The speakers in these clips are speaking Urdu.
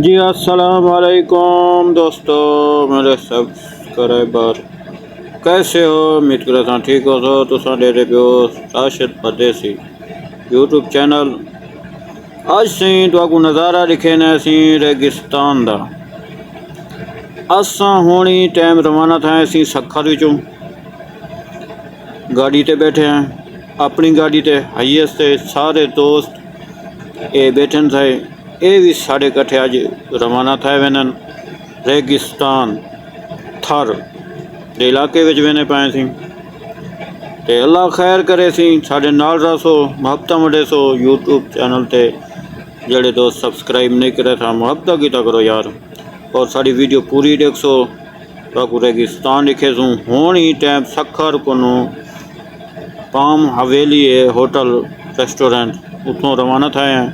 جی السلام علیکم دوستو میرے سبسکرائبر کیسے ہو؟ امید کرتا ٹھیک ہو تو ڈیرے پیو راشد پردیسی یوٹیوب چینل اج سی تو نظارہ لکھے نے سی ریگستان دا اساں ہونی ٹائم روانہ تھا سی سکھر وچوں گاڑی تے بیٹھے ہیں اپنی گاڑی تے ہائیس تے سارے دوست اے بیٹھن تھے اے بھی ساڑھے کٹھے اج روانہ تھے وینن ریگستان تھر دے علاقے وچ وینے پائے سی تے اللہ خیر کرے سی ساڑھے نال رسو محبت مڈے سو یوٹیوب چینل تے جڑے دوست سبسکرائب نہیں کرے تھا محبت کیتا کرو یار اور ساری ویڈیو پوری دیکھ سو باقو ریگستان لکھے سوں ہونی ٹائم سکھر کنو پام حویلی ہے ہوٹل ریسٹورینٹ اتوں روانہ تھے ہیں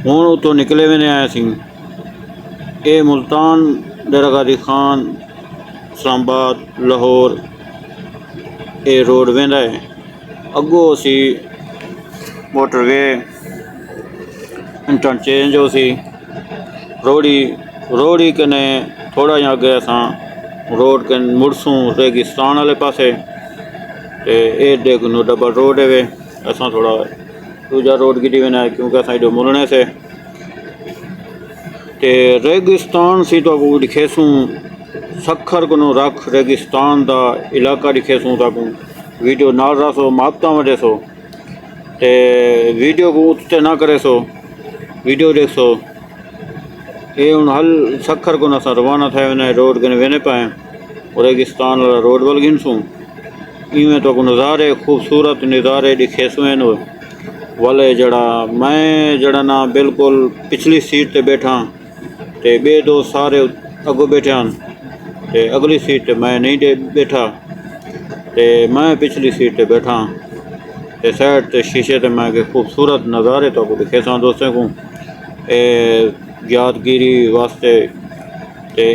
ہوں اتوں نکلے وینے آئے سی اے ملتان ڈیرہ غازی خان اسلام آباد لاہور اے روڈ ویندا ہے اگوں سی موٹر وے انٹرچینج ہو سی روڑی کنے تھوڑا جا اگے اساں روڈ کن مڑسوں ریگستان والے پاسے تے اے دیکھنو ڈبل روڈ ہے اساں تھوڑا دوجا روڈ گڈی وینا ہے کیونکہ اساں ایڈو ملنے سے تے ریگستان سی تو لکھے سوں سکھر کنو رکھ ریگستان دا علاقہ لکھے سوں تاکوں ویڈیو نال رسو محبتاں وڈے سو تے ویڈیو کو اتتے نہ کرے سو ویڈیو دیکھ سو اے ہن حل سکھر کو اساں روانہ تھے وینے روڈ کنے وینے پائیں ریگستان والا روڈ ول گن سوں ایویں تو نظارے خوبصورت نظارے لکھے سو ہیں والے جڑا میں جڑا نا بالکل پچھلی سیٹ تے بیٹھا تے بے دو سارے اگوں بیٹھے ہیں تے اگلی سیٹ تے میں نہیں بیٹھا تے میں پچھلی سیٹ تے بیٹھا تے سائڈ تے شیشے تے میں کہ خوبصورت نظارے تو دکھے سان دوستوں کو اے یادگیری واسطے تے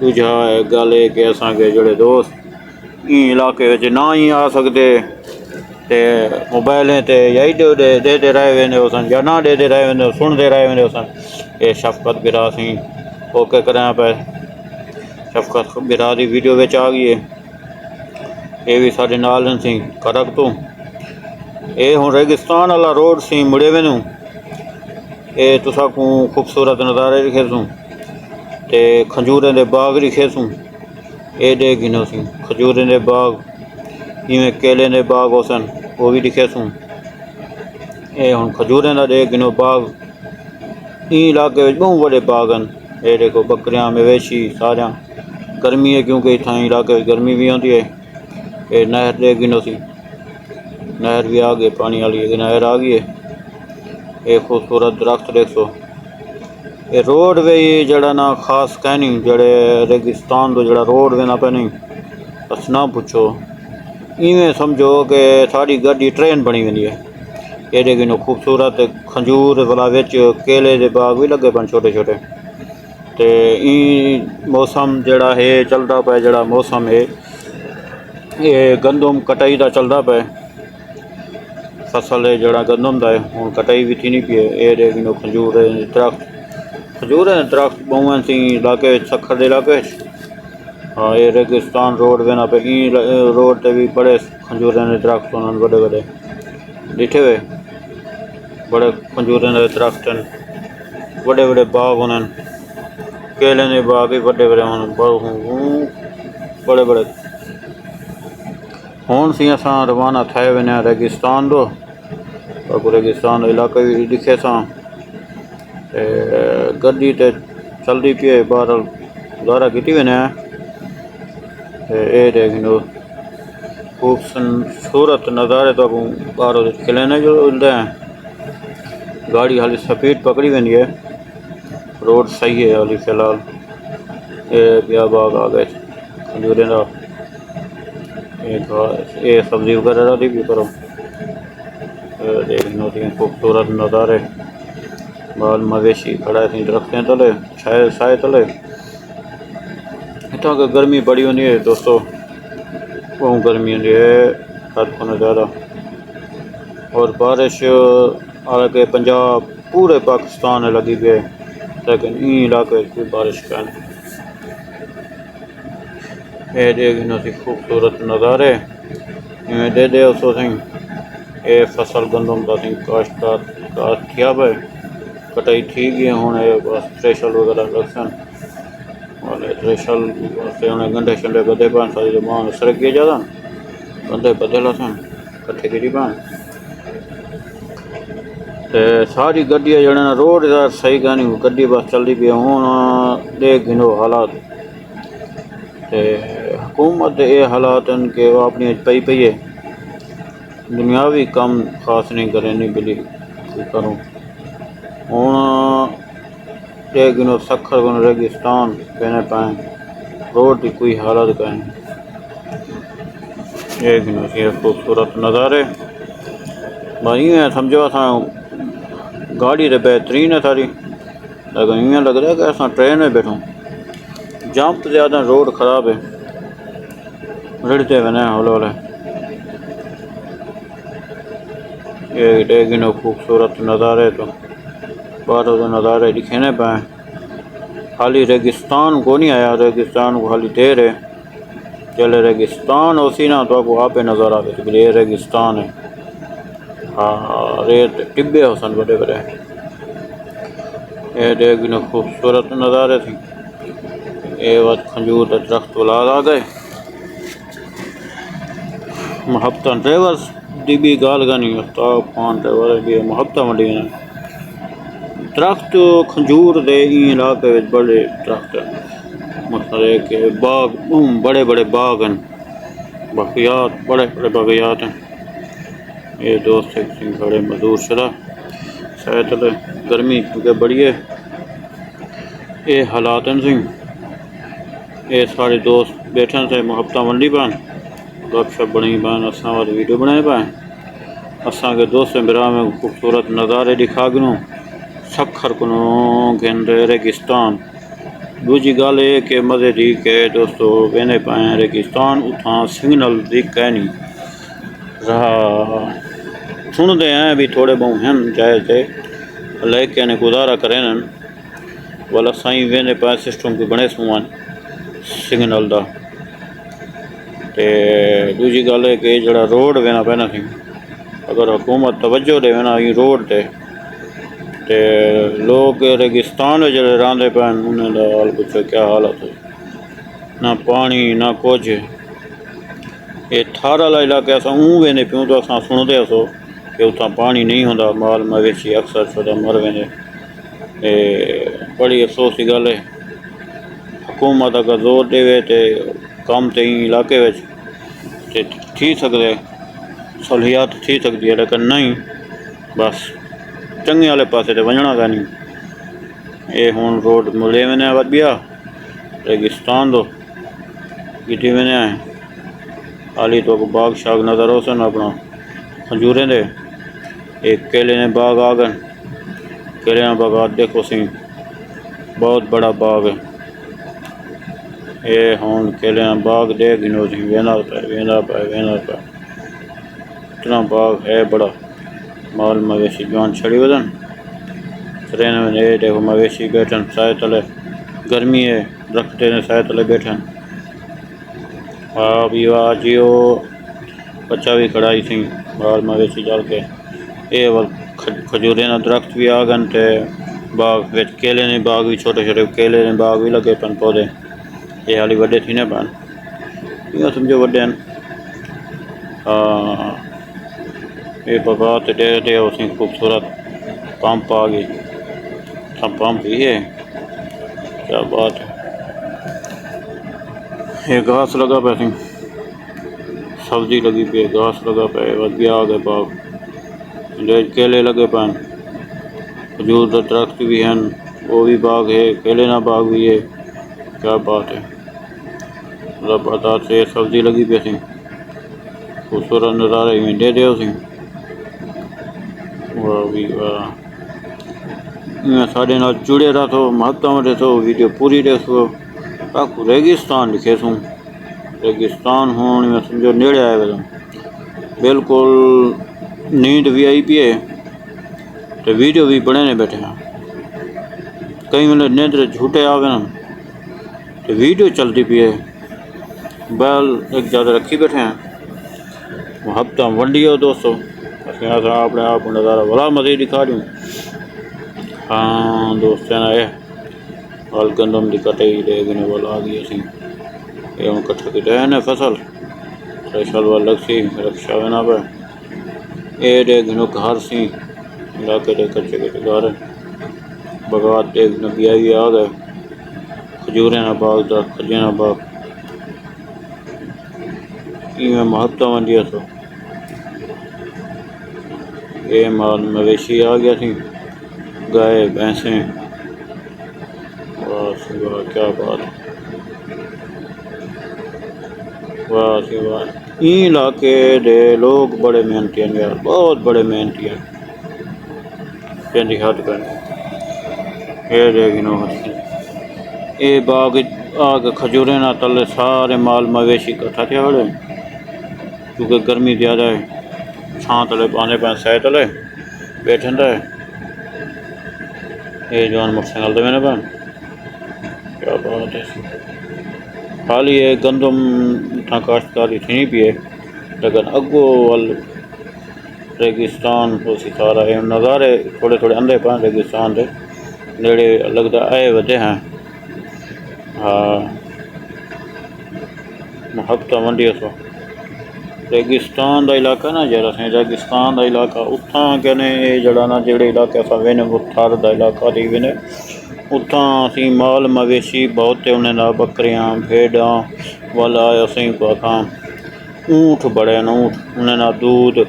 دوجا گل ہے کہ اساں کے جڑے دوست این علاقے وچ نہ ہی آ سکتے تے موبائلیں تے یا دے رہے ویندے ہوسن یا نہ دے رہے ویندے سن دے رہے ویندے ہوسن اے شفقت برا سی اوکے کریں پہ شفقت برا دی ویڈیو وچ آ گئی ہے اے بھی ساڈے نال سی کرک تو اے ہن ریگستان والا روڈ سی مڑے وینوں اے تساں کو خوبصورت نظارے لکھے سوں تے کھجوریں دے باغ لکھے سوں اے دے گنو سی کھجوریں دے باغ ایویں کیلے دے باغ ہوسن وہ بھی لکھے سوں اے ہن کھجوریں دا دے گنو باغ این علاقے وچ بہت بڑے باغ ہیں اے دیکھو بکریاں مویشی سارا گرمی ہے کیونکہ اتھاں علاقے وچ گرمی بھی ہوندی ہے اے نہر دے گنو سی نہر بھی آ گئی پانی والی نہر آ گئی ہے اے خوبصورت درخت دیکھ سو اے روڈ وے جڑا نا خاص کہنی جڑے ریگستان تو جڑا روڈ وینا پہ نہیں بس نہ پوچھو ایویں سمجھو کہ ساری گاڑی ٹرین بنی ویندی ہے اے دے گنو خوبصورت کھجور والا وچ کیلے دے باغ بھی لگے پن چھوٹے چھوٹے تے این موسم جڑا ہے چلدا پیا جڑا موسم ہے یہ گندم کٹائی دا چلدا پیا فصل ہے جڑا گندم دا ہے ہن کٹائی بھی تھی نہیں پی اے دے گنو کھجور درخت بہن سی علاقے سکھر دے علاقے ہاں یہ ریگستان روڈ وینا پہ این روڈ تے بھی بڑے کھجوریں دے درخت ہونا بڑے بڑے ڈٹھے ہوئے بڑے کھجوریں دے درخت ہیں بڑے بڑے باغ ہونے کیلے دے باغ بھی بڑے بڑے بڑے بڑے ہون سی اساں روانہ تھے وینے ریگستان دو ریگستان علاقے بھی لکھے ساں گڈی تے چلدی پئی ہے بہرحال گزارا کیتی وینے اے دیکھنو خوبصورت نظارے تو باہر کھلنے جو ہیں گاڑی حالی سپیڈ پکڑی ویندی ہے روڈ صحیح ہے حالی فی الحال اے بیا باغ آ گئے کھجوریں دا اے سبزی وغیرہ دی بھی کرو دیکھنو خوبصورت نظارے بال مویشی کھڑا تھی درختیں تلے سائے تلے اتنا کہ گرمی بڑی ہونی ہے دوستو بہت گرمی ہوندی ہے حد کو زیادہ اور بارش آ کے پنجاب پورے پاکستان لگی گئے لیکن این علاقے کوئی بارش کا نہیں. یہ دیکھنا سی خوبصورت نظارے دے دے اسو سی. یہ فصل گندم کا سی کاشتکار کاشت کیا پہ کٹائی تھی گئی ہوں. یہ بس تریشل وغیرہ رکھسن والے تریشل واسطے انہیں گنڈے شنڈے گدے پان ساری زمان سرک گئے جاتا گندے بدے لسن کٹھے گری پان. ساری گڈیاں جڑے روڈ صحیح کا نہیں گڈی بس چلتی پی ہوں. دیکھ گنو حالات حکومت یہ حالات ہیں کہ وہ اپنی پئی پئی ہے. دنیاوی کام خاص نہیں کریں نہیں بلی کروں ہوں. دیکھ گنو سکھر گنو ریگستان کہنے پائیں روڈ کی کوئی حالت کا نہیں. دیکھ گنو یہ خوبصورت نظارے بھائی ہیں سمجھو اساں گاڑی تو بہترین ہے ساری لیکن یہ لگ رہا ہے کہ اساں ٹرین میں بیٹھوں. جمپ زیادہ روڈ خراب ہے رڑتے بنے ہولے ہولے. یہ دیکھ گنو خوبصورت نظارے تو باہر نظارے دکھنے پائیں. خالی ریگستان کو نہیں آیا ریگستان کو خالی دیر ہے چلے ریگستان اسی نا تو کو آپ نظر آئے تو یہ ریگستان ہے. ہاں ریت ٹبے حسن بڑے بڑے. یہ دیکھ گنو خوبصورت نظارے تھی. یہ وقت کھجور کے درخت ولاد آ گئے. محبتاں ڈرائیورز دی بھی گال گا نہیں افتاب خان ڈرائیور بھی محبتاں منڈی ہیں. درخت کھجور دے این علاقے بڑے درخت ہیں مطلب کہ باغ بڑے بڑے باغ ہیں باقیات بڑے بڑے باغیات ہیں. یہ دوست ایک بڑے مزدور شدہ شاید گرمی کیونکہ بڑی ہے یہ حالات ہیں سی. یہ سارے دوست بیٹھے تھے محبتاں منڈی پان گپ شپ بنائی پان اساں والے ویڈیو بنائے پائیں. اساں کے دوست براہ میں خوبصورت نظارے دکھا گنوں سکھر کنوں گندے ریگستان. دوجی گل ہے کہ مزے دی کہ دوستو وینے پائیں ریگستان اتھاں سگنل دی کہ نہیں رہا سن دے ہیں بھی تھوڑے بہت ہیں جائز دے لیکن گزارا کریں والا سائیں وینے پائیں سسٹم کو بنے سوان سگنل دا. تے دوجی گل ہے کہ جڑا روڈ وینا پینا سی اگر حکومت توجہ دے وینا یہ روڈ تے لوگ ریگستان میں جڑے راندے پہن انہیں دا حال پوچھو کیا حالت ہے نہ پانی نہ کچھ. یہ تھار والا علاقہ اساں وینے پیوں تو اساں سن دے سو کہ اتھاں پانی نہیں ہوندا مال مویشی اکثر شدہ مر ویندے. بڑی افسوس کی گل ہے حکومت اگر زور دے تے کام تے علاقے تے تھی سکدے صلاحیت تھی سکتی ہے لیکن نہیں بس چنگے والے پاسے تے ونجنا کا نہیں. یہ ہون روڈ ملے میں نے ودیا ریگستان دو گٹی میں نے آئے حالی تو باغ شاغ نظر ہو سن اپنا کھجوریں دے. ایک کیلے نے باغ آ گئے کیلے نے باغات دیکھو سی بہت بڑا باغ ہے. یہ ہون کیلے نے باغ دے گنو سی وینا پہ اتنا باغ ہے بڑا مال مویشی جوان چھڑی ودن ٹرین میں یہ دیکھو مویشی بیٹھن سائے تلے گرمی ہے رکھتے نے سائے تلے بیٹھن. بھی جیو بچہ بھی کھڑائی تھی مال مویشی جل کے. یہ کھجورے نہ درخت بھی آ گئے تے باغ کیلے نے باغ بھی چھوٹے چھوٹے کیلے نے باغ بھی لگے پن پودے. یہ حالی وڈے تھی نا پان یہ سمجھو وڈے ہیں. یہ بغات دے اسی خوبصورت پمپ آ گئی پمپ ہی ہے کیا بات ہے. یہ گھاس لگا پہ سی سبزی لگی پہ گھاس لگا پہ ودی آ گئے باغ کیلے لگے پان کھجور کے درخت بھی ہیں وہ بھی باغ ہے کیلے نہ باغ بھی ہے کیا بات ہے. بتا سے سبزی لگی پہ سی خوبصورت نظارے میں دے دے سی واہ بھی واہ. سارے نال جڑے رہا تو محبتاں میں سو ویڈیو پوری دیکھو. آپ ریگستان لکھے سوں ریگستان ہون میں سمجھو نیڑے آئے گا بالکل نیند بھی آئی پی ہے تو ویڈیو بھی بڑے نے بیٹھے ہیں کئی ویلے نیندر جھوٹے آ گئے تو ویڈیو چلتی پی ہے بیل ایک زیادہ رکھی بیٹھے ہیں ہفتہ ونڈی ہو دوستو اپنے آپ کو نظارہ بڑا مزے دکھا دوں ہاں دوست ہے ہل گندم کی کٹائی دے گنے والا آ گئی اسی یہ ہوں کٹھ کے دے نے فصل فصل وال لگ سی رکشا بنا پہ یہ دے گنو گھر سی علاقے دے کچے کچے گھر بغات دے گنو بیائی آ گئے کھجورے نہ باغ دا کھجے نہ باغ میں محبتہ ونڈی سو یہ مال مویشی آ گیا سی گائے بھینسیں واہ سی واہ کیا بات واہ سی واہ این علاقے دے لوگ بڑے محنتی ہیں یار بہت بڑے محنتی ہیں پینڈی ہاتھ کرنے یہ دے گنو یہ باغ آگ کھجورے نہ تلے سارے مال مویشی کٹھا تھے بڑے کیونکہ گرمی زیادہ ہے چھان تلے بانے پہ سہ تلے بیٹھن رہے یہ جوان موٹر سائیکل دے میں نے پہ کیا بات ہے حالی یہ گندم اتنا کاشتکاری تھی نہیں پیے لیکن اگو وال ریگستان کو سارا ہے نظارے تھوڑے تھوڑے اندھے پہ ریگستان دے نیڑے لگتا آئے ودے ہیں ہاں ہفتہ ونڈی سو ریگستان دا علاقہ نا جڑا سیں ریگستان دا علاقہ اتھاں کہنے جڑا نا جڑے علاقے اساں وینے تھار دا علاقہ دی وینے اتھاں اسی مال مویشی بہت انہیں نا بکریاں بھیڑاں والا اسی پاکاں اونٹ بڑے نا اونٹ انہیں نا دودھ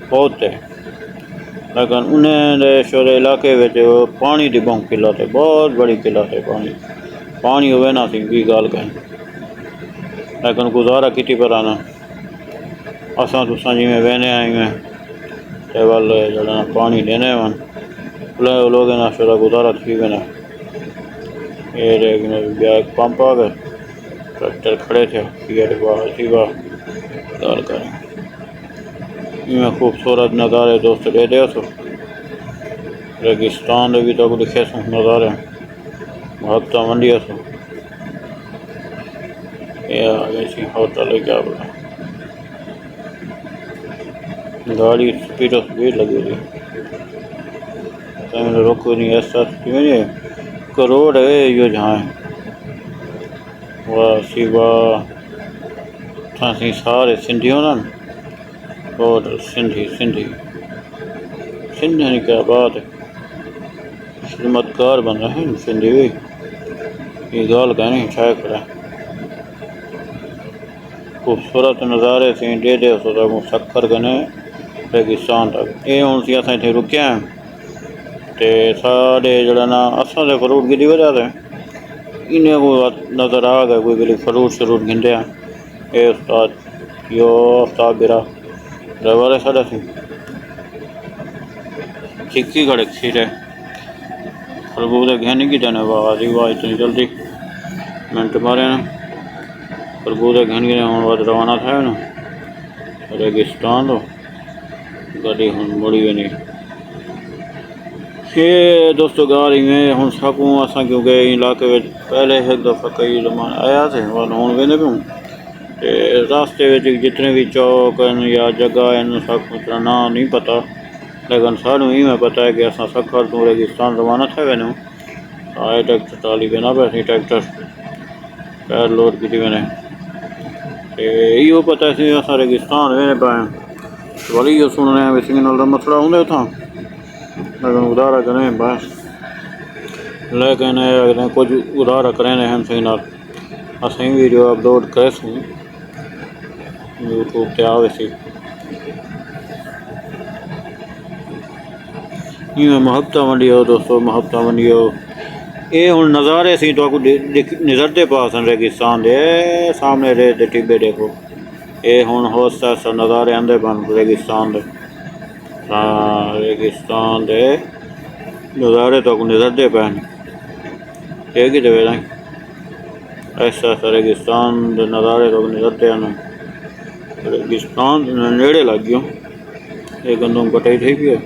بہت ہے لیکن انہیں دے شورے علاقے وچ پانی دی بہت قلت ہے بہت بڑی قلت ہے پانی ہوئے نا سی بھی گال کہیں لیکن گزارا کیتی پر آنا اساں تساں جی میں وینے آئی میں تے وال جڑا پانی دینے ون لوگ نا شورا گزارا تھی وینا یہ دیکھ میں بیا ایک پمپ آ گئے ٹریکٹر کھڑے تھے سی واہ گال کریں میں خوبصورت نظارے دوست دے دیا سو ریگستان دے بھی تو لکھے سو نظارے ہفتہ ونڈیا سو یہ آگے سی ہوٹل کیا بلا گاڑی سپیڈ لگی ہوئی روکو نہیں ایسا کروڑ ہے یہ جہاں واہ سی واہ سی سارے سندھی ہونا اور سندھی سندھی کیا بات ہے خدمت کار بن رہے ہیں سندھی بھی یہ گال کہنے چھائے کھڑا خوبصورت نظارے سے دے دے سو سکھر کنے ریگستان تک یہ ہوں سی اساں اتنے رکیا ہیں تے سارے جڑا نا اساں دے فروٹ گدی وجہ سے انہیں کو نظر آ گئے کوئی بلی فروٹ شروٹ گھنڈے ہیں اے استاد یو استاد بیرا ڈرائیور ہے ساڑھا سی چکی کھڑے کھیرے خربوزے گھنی کی جانے واہ واہ اتنی جلدی منٹ مارے نا خربوزے گھن گئے ہوں بعد روانہ تھا نا ریگستان تو گاڑی ہوں مڑی بھی نہیں یہ دوستو گاڑی میں ہوں سکوں اساں کیونکہ علاقے میں پہلے ایک دفعہ کئی زمان آیا تھے ہوں وینے بھی ہوں راستے جتنے بھی چوک ہیں یا جگہ ہیں سکوں اتنا نام نہیں پتہ لیکن سانوں ہی میں پتہ ہے کہ اساں سکھر تو ریگستان روانہ تھے وینے آئے ٹریکٹر ٹالی بنا پہ ٹریکٹر پیر لوڈ کی وینے یہ پتہ سی اساں ریگستان وینے پہ والی یہ سن رہے ہیں سگنل کا مسئلہ ہوں اتنا لیکن ادارہ کریں بس لیکن اگر کچھ ادارہ کریں ہم سگنل اسیں ویڈیو اپلوڈ کرے سوں یوٹیوب تے آوے سی یہ محبتہ ونڈی ہو دوستو محبتہ ونڈی ہو یہ ہوں نظارے سی تو نظرتے پاس ہیں ریگستان دے سامنے رے دے ٹبے دیکھو یہ ہوں ہوستا سا نظارے اندر بن ریگستان دے ریگستان دے نظارے تو نظرتے پہن یہ کی دے رہیں ایسا ایسا ریگستان دے نظارے تو نظرتے ہیں ریگستان نیڑے لگ گیوں یہ گندم کٹائی تھی بھی ہے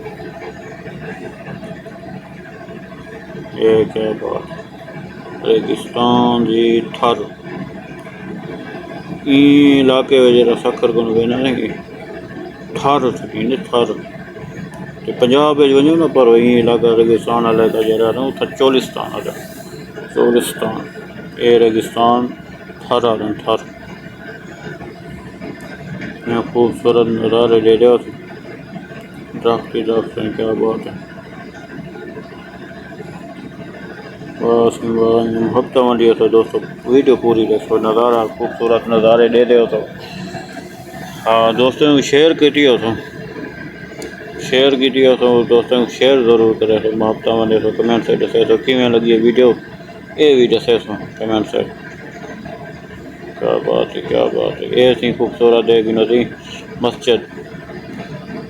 یہ کیا بات ریگستان جی تھر این علاقے میں جڑا سکھر کو وینا نہیں تھر سٹی نے تھر تے پنجاب وچ ونجو نا پر این علاقہ ریگستان علاقہ جڑا نا اتھا چولستان آ چولستان اے ریگستان تھر آ تھر میں خوبصورت نظارے لے رہا تھا درخت ہی درخت ہیں کیا بات ہے بس ہفتہ منڈی ہوتا دوستوں ویڈیو پوری دیکھو نظارہ خوبصورت نظارے لے رہے ہو تو ہاں دوستوں کو شیئر کیتی ہو تو دوستوں کو شیئر ضرور کرے تو ہفتہ منڈی تو کمنٹ سے دسے تو کیویں لگی ہے ویڈیو یہ بھی دسے سو کمنٹ سے کیا بات ہے یہ سی خوبصورت ہے کہ نہیں مسجد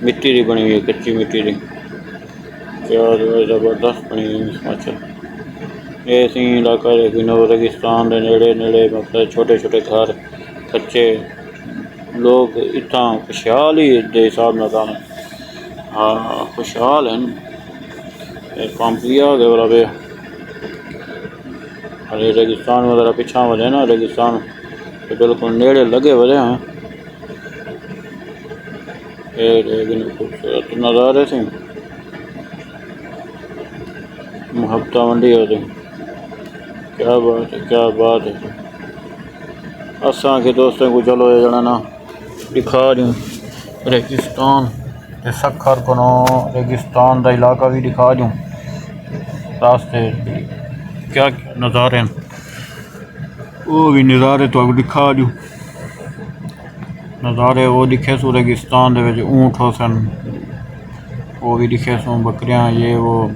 مٹی کی بنی ہوئی ہے کچی مٹی کی کیا زبردست بنی ہوئی مسجد یہ سی علاقہ ریگستان کے نیڑے مطلب چھوٹے چھوٹے گھر کچے لوگ اتنا خوشحال ہی دے حساب نہ ہاں خوشحال ہیں پمپ بھی آ گئے والا پہ ارے ریگستان وغیرہ پچھا وجہ نا ریگستان بالکل نیڑے لگے وجہ ہیں خوبصورت نظارے سے ہفتہ منڈی ہوتی کیا بات ہے اساں کے دوستوں کو چلو یہ جڑا نا دکھا دوں ریگستان سکھر کو ریگستان دا علاقہ بھی دکھا دوں راستے کیا نظارے ہیں وہ بھی نظارے تو دکھا دوں نظارے وہ دکھے سو ریگستان دے وچ اونٹ ہو سن وہ بھی دکھے سو بکریاں یہ وہ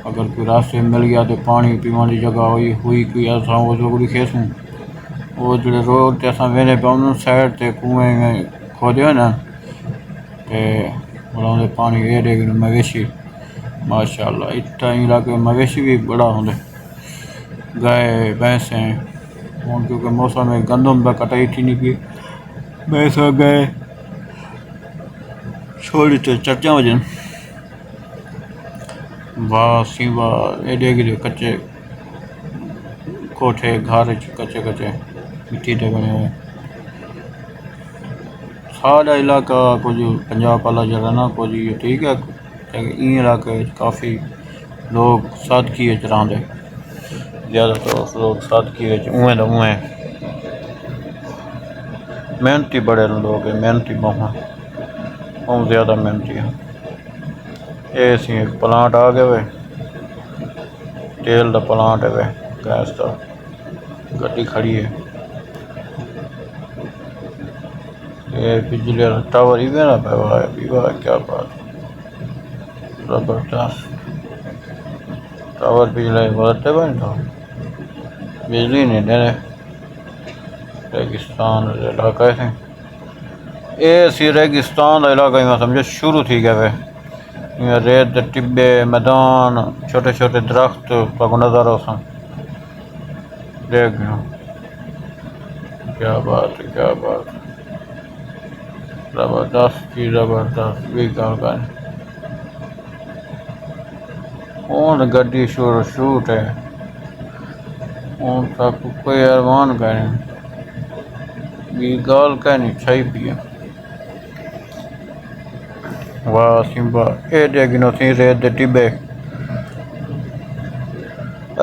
اگر کوئی راستے مل گیا تو پانی پینے کی جگہ ہوئی کوئی ایسا وہ جو دکھے سوں وہ جڑے روڈ تے اساں وینے پہ انہوں سائڈ تے کنویں میں کھودے ہو نا تے انہوں پانی یہ دے گئے مویشی ماشاءاللہ اتنا علاقے مویشی بھی بڑا ہوندے گائے بھینسیں ہوں کیونکہ موسم میں گندم کا کٹائی تھی نہیں پی بھینس گئے چھوڑی تے چرچاں وجن واہ سی واہ یہ دے گئے کچے کوٹھے گھر کچے مٹی دے بنے ہوئے سارا علاقہ کچھ پنجاب والا جگہ نا کچھ ٹھیک ہے این علاقے کافی لوگ سادگی رہندے زیادہ تر لوگ سادگی اویں محنتی بڑے لوگ ہیں محنتی بہت زیادہ محنتی ہیں یہ سی ایک پلانٹ آ گئے ہوئے تیل دا پلانٹ ہے گیس دا گڈی کھڑی ہے یہ بجلی والا ٹاور ہی نا پہ کیا بات زبردست ٹاور بجلی بولتے بھائی تو بجلی نہیں دینے ریگستان علاقہ ہے یہ سی ریگستان کا علاقہ میں سمجھو شروع تھی گیا وے ریت دے ٹبے میدان چھوٹے چھوٹے درخت پاکو نظر ہو سن دیکھ کیا بات زبردست بھی گل کر ہوں گڈی شوٹ ہے ہوں تک کوئی ارمان کریں بھی گال کہنی چھائی پی ہے واہ سمبا اے دے گنو سی ریت دے ٹبے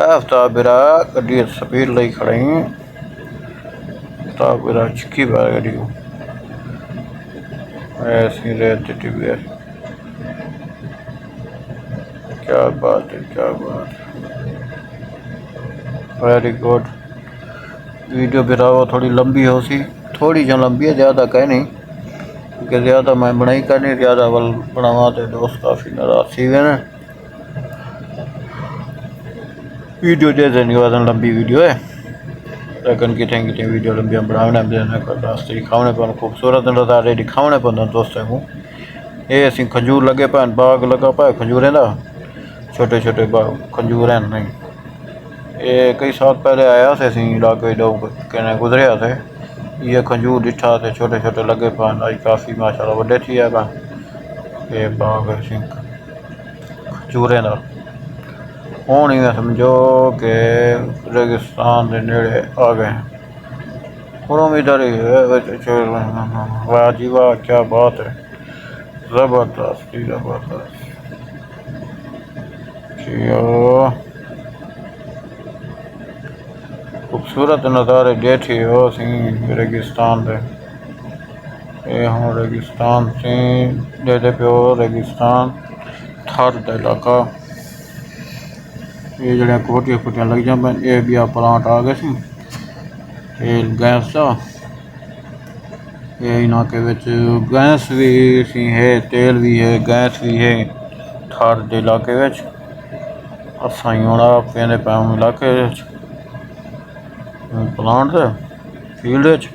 آفتاب برا گڈی سپیڈ لئی کھڑے ہیں آفتاب برا چکی بار گڈی کو ایسی ریت دے ٹبے کیا بات ہے ویری گڈ ویڈیو براوا تھوڑی لمبی ہو سی تھوڑی جہاں لمبی ہے زیادہ کہہ نہیں کیونکہ زیادہ میں بنائی کرنی زیادہ بناوا تو دوست کافی ناراض سی ہوئے نا ویڈیو جیسے نہیں وزن لمبی ویڈیو ہے لیکن کتنے ویڈیو لمبی بنانے راستے دکھانے پہ خوبصورت نظارے دکھانے پہ دوستوں کو یہ اسی کھجور لگے پہ باغ لگا پا کھجوریں دا چھوٹے چھوٹے باغ کھجور ہیں نہیں یہ کئی سال پہلے آیا سے اسی علاقے لوگ کہنے گزریا تھے یہ کھجور ڈٹھا تھے چھوٹے چھوٹے لگے پہ آج کافی ماشاءاللہ وڈے تھی ہے یہ باغ کھجوریں دا ہوں ہی میں سمجھو کہ ریگستان کے نیڑے آ گئے ہیں۔ ادھر ہی ہے، واہ جی واہ، کیا بات ہے، زبردست جی زبردست جیو، خوبصورت نظارے دیکھے ہو سی ریگستان دے، یہ ہوں ریگستان سی دے پیو ریگستان تھر دا علاقہ، یہ جڑیاں کوٹیاں کوٹیاں لگ جاں پہ، یہ بھی پلانٹ آ گئے سی، یہ گیس دا، یہ علاقے وچ گیس بھی سی ہے، تیل بھی ہے، گیس بھی ہے، تھر دے علاقے وچ، اساں ہی ہونا پیندے پے علاقے وچ پلانٹ دے فیلڈ وچ،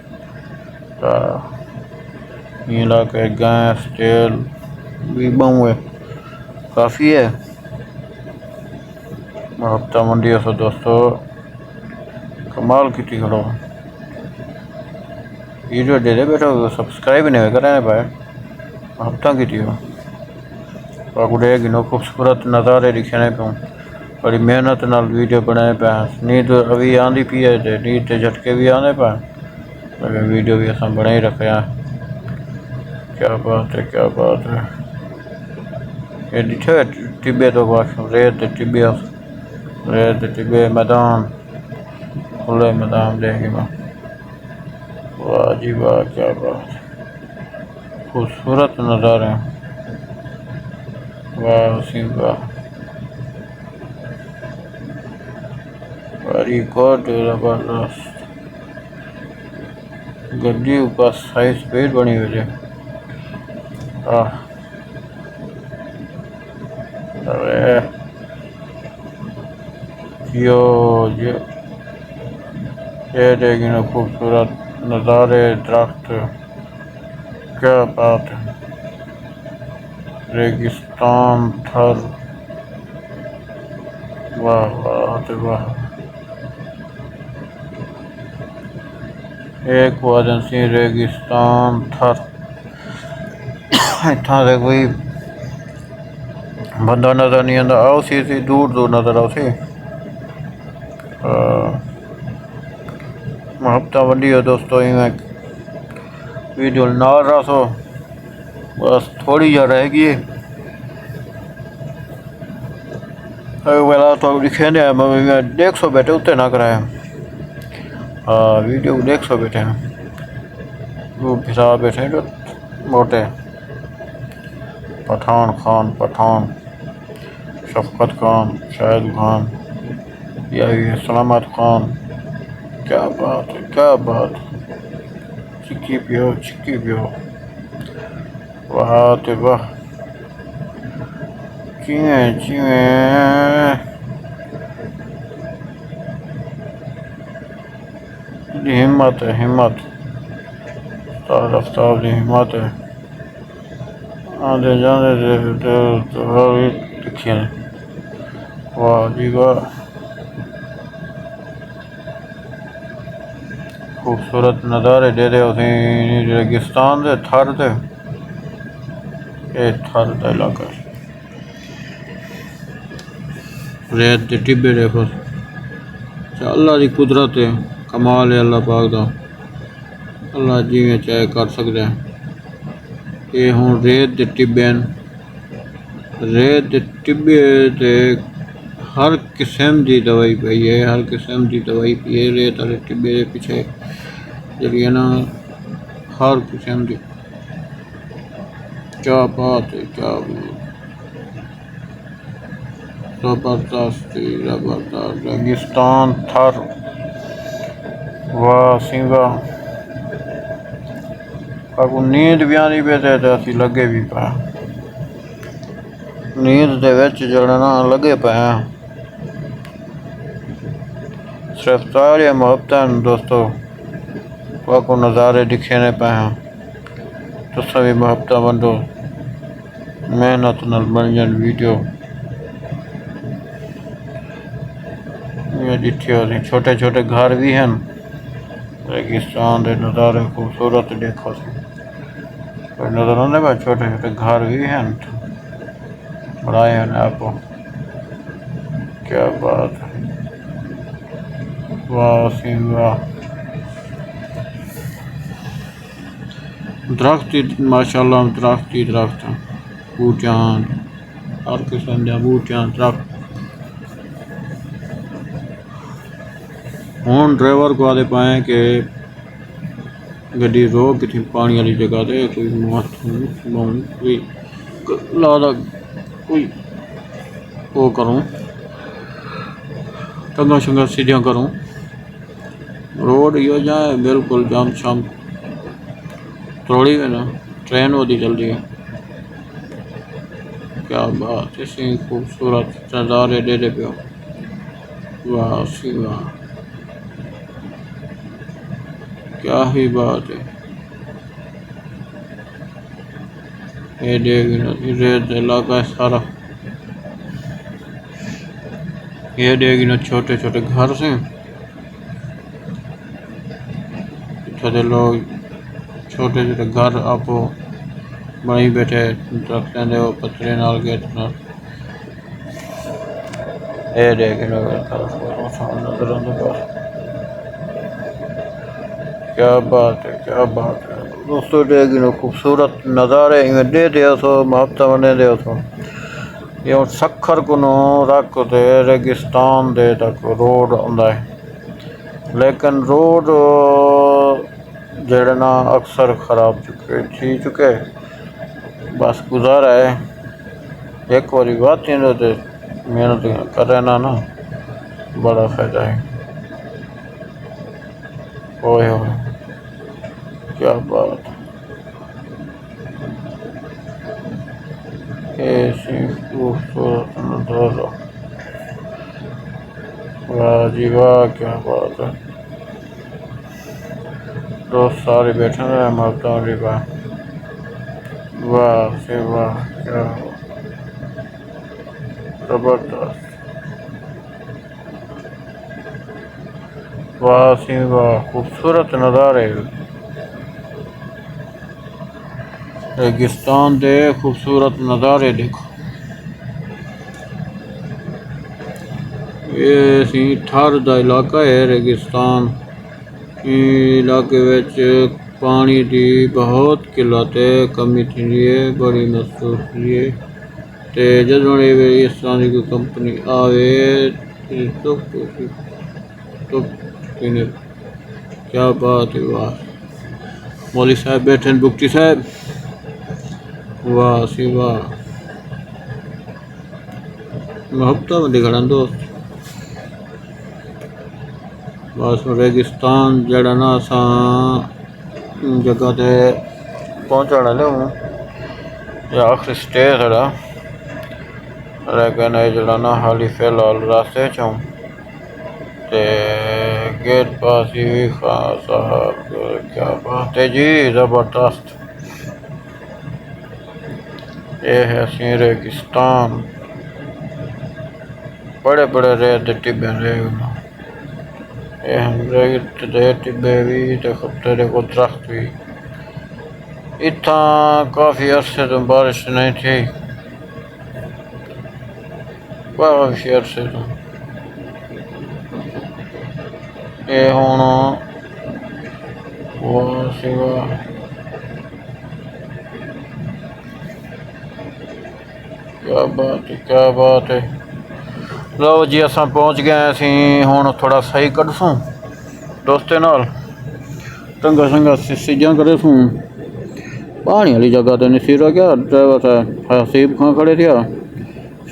یہ علاقے گیس تیل بھی بہوں ہے، کافی ہے، ہفتہ منڈی ہے سو دوستو، کمال کیتی کھڑو، ویڈیو دے دے بیٹھو سبسکرائب نہیں کرے پائے، ہفتہ کیتی ہو، پاکڑے گنو خوبصورت نظارے دکھنے پہ، بڑی محنت نال ویڈیو بنائے پہ، نیند ابھی آندی پی ہے تے نیند تے جھٹکے بھی آنے پہ، لیکن ویڈیو بھی اساں بنا ہی رکھے ہیں، کیا بات ہے کیا بات ہے، یہ ڈٹھے ٹبے تو باش ریت ٹبے، ریت ٹبے میدان، کھلے میدان دے گی میں، واہ جی واہ کیا بات، خوبصورت نظارے، واہ سی واہ، ویری گڈ زبردست، گڈی اوپر ہائی سپیڈ بنی ہوئی ہے، جیو جیو، یہ دیکھیں خوبصورت نظارے درخت، کیا بات ہے، ریگستان تھر، واہ واہ واہ، ایک وادنسی ریگستان تھر، اتھاں سے کوئی بندہ نظر نہیں آتا، آؤ سی دور دور نظر آؤ سی، ہفتہ ونڈی ہے دوستو، ہی میں ویڈیو نال رہا سو، بس تھوڑی جا رہ گئی، تو لکھے نہیں میں دیکھ سو بیٹھے اتنے نہ کرایا، ہاں ویڈیو دیکھ سو بیٹھے ہیں، وہ پھسا بیٹھے جو موٹے، پٹھان خان پٹھان، شفقت خان، شاہد خان، یا سلامت خان، کیا بات ہے کیا بات، چکی پیو چکی پیو، واہ تے واہ، چیویں چیویں، ہمت ہے ہمت، استاد آفتاب دی ہمت ہے، آندے جاندے لکھے ہیں، واہ جی واہ، خوبصورت نظارے دے دے اسی ریگستان دے تھر دے، یہ تھر دا علاقہ، ریت دے ٹبے دیکھو، اللہ دی قدرت ہے، کمال ہے اللہ پاک دا، اللہ جیویں چاہے کر سکتے ہیں، یہ ہوں ریت دے ٹبے، ریت دے ٹبے تے ہر قسم دی دوائی پئی ہے، ہر قسم دی دوائی پئی ہے، ریت والے ٹبے دے پیچھے جڑی ہے نا ہر قسم دی، کیا بات ہے کیا بات، زبردست زبردست، ریگستان تھر، واہ سی واہ، اگوں نیند بھی آنی پئی تے اسی لگے بھی پے، نیند دے وچ جڑا نا لگے پے ہیں، صرف سارے محبتاں دوستو، کو نظارے دکھنے پے ہیں، تساں بھی محبتاں ونڈو، محنت نال بن جان ویڈیو، یہ ڈٹھے ہوتے چھوٹے چھوٹے گھر بھی ہیں، ریگستان دے نظارے خوبصورت دیکھو سی، نظر آنے پہ چھوٹے چھوٹے گھر بھی ہیں، بڑھائے ہیں آپ کیا بات ہے، واہ سی واہ. درخت ماشاء اللہ درخت ہی درخت ہیں، بوٹیاں ہر قسم دے بوٹیاں درخت. ہوں ڈرائیور کو آدھے پائیں کہ گڈی روک کتنی پانی والی جگہ تے کوئی کوئی لادا کوئی وہ کروں ٹنگا شنگا سیدھیاں کروں. روڈ یہ جائے بالکل جام شام تھوڑی ہے نا، ٹرین وہ چل رہی ہے. کیا بات ہے، اسی خوبصورت نظارے دے دے پیو. واہ سی واہ، کیا ہی بات ہے. یہ دیکھ ریت علاقہ ہے سارا. یہ دیکھ چھوٹے چھوٹے گھر سے چھوٹے لوگ چھوٹے چھوٹے گھر آپ بنائی بیٹھے رکھتے ہیں وہ پتھرے نال گیٹ نال. یہ دیکھ کیا بات ہے، کیا بات ہے دوستو. دیکھ خوبصورت نظارے دے دیا سو محبت بنے دیا سو. یہ سکھر کو رکھ دے ریگستان دے تک روڈ آندا ہے، لیکن روڈ جڑے نا اکثر خراب تھی چکے. بس گزارا ہے ایک باری بات محنت کرے نا بڑا فائدہ ہے. اوئے ہوئے کیا بات، ایسی خوبصورت نظارہ. واہ جی واہ، کیا بات ہے. دوست سارے بیٹھے ہیں محبتوں والی بات. واہ سے واہ، کیا زبردست. واہ سی واہ، خوبصورت نظارے. ریگستان دے خوبصورت نظارے دیکھو. یہ سی ٹھار دا علاقہ ہے ریگستان. علاقے وچ پانی دی بہت قلت ہے، کمی تھی ہے بڑی محسوس ہوئی ہے. تے جدوں اس طرح کی کوئی کمپنی آوے تو کیا بات ہے. واہ مولوی صاحب بیٹھے بکٹی صاحب. واہ سی واہ، محبت میں کھڑا دوست. بس ریگستان جڑا نا اساں جگہ تے پہنچن والے ہوں، یہ آخری سٹے ساڑا، لیکن یہ جڑا نا حالی فی الحال راستے چوں تے گیٹ پاس ہی خان صاحب. کیا بات ہے جی، زبردست. یہ ہے سی ریگستان، بڑے بڑے ریت دے ٹبے ریت دے ٹبے بھی تے خطرے کو درخت بھی. اتھاں کافی عرصے تو بارش نہیں تھی، کافی عرصے تو. یہ ہوں واہ سی واہ، کیا بات ہے، کیا بات ہے. لو جی اساں پہنچ گئے ہیں. ہوں تھوڑا صحیح کر سوں دوستے نال ٹنگا شنگا سیجاں کرے سوں. پانی والی جگہ تے نہیں سی رہا. کیا ڈرائیور صاحب حسیب خان کھڑے تھیا،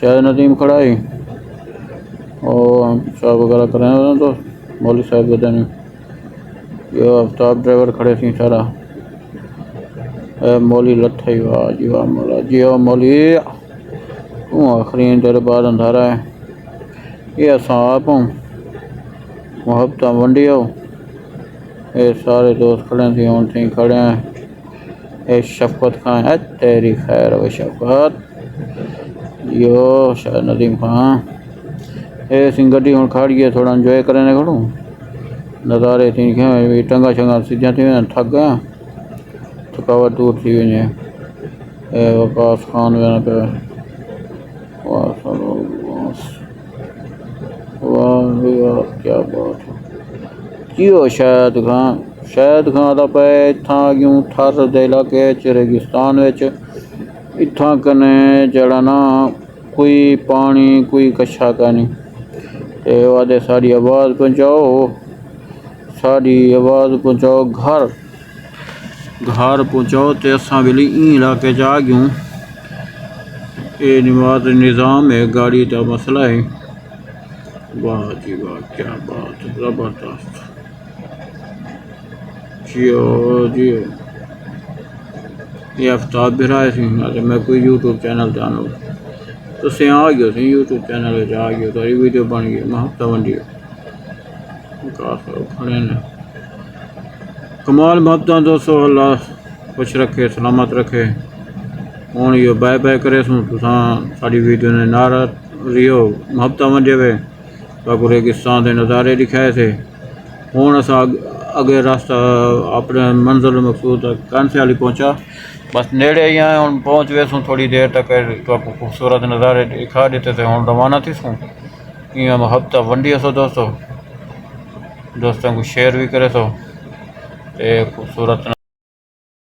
شاید ندیم کھڑا ہی اور صاحب وغیرہ کریں تو مولوی صاحب بدے نہیں. یہ آفتاب ڈرائیور کھڑے تھی سارا. اے مولی لٹھا ہی. واہ جی واہ مولا جی واہ مولی. آخرین تیرے بعد اندھارا ہے. یہ اساں آپ ہوں محبت ونڈی ہو. یہ سارے دوست کھڑے تھے ہوں تھی کھڑے ہیں. اے شفقت خان ہے تیری خیر و شفقت. یو شاید ندیم خان. اے سنگڈی ہوں کھاڑی ہے تھوڑا انجوائے کرنے کھڑوں. نظارے تھی ٹنگا شنگا سیدھا تھی تھک گیا، تھکاوٹ دور تھی وجے. اے وقاص خان وینا پہ کیا بات ہے کیوں شاید خان دا پہ اتھاں کیوں تھر دے علاقے چ ریگستان وچ اتھاں کنے جڑا نا کوئی پانی کوئی کچھا کا نہیں تے وعدے ساری آواز پہنچاؤ گھر پہنچاؤ تے اساں ویلی این علاقے جا گیوں اے نماز نظام ہے گاڑی دا مسئلہ ہے واہ جی واہ کیا بات ہے زبردست جیو یہ آفتاب بھی رہا سی میں کوئی یوٹیوب چینل جانو تو سے آ گیا سی یوٹیوب چینل آ گیا تو ویڈیو بن گئی میں ہفتہ ونڈی کھڑے نے کمال محبتاں دوستو اللہ خوش رکھے سلامت رکھے ہوں یہ بائے بائے کرے سوں تساں ساری ویڈیو نے نعرہ ریو محبتاں ونڈے وے باقو ریگستان دے نظارے دکھائے تھے ہوں اساں اگے راستہ اپنے منزل مقصود کانسے والی پہنچا بس نیڑے ہی آئے ہوں پہنچ ویسوں تھوڑی دیر تک تو خوبصورت نظارے دکھا دیتے تھے ہوں روانہ تھی سوں یہ محبتہ ونڈی سو دوستوں کو شیئر بھی کرے سو خوبصورت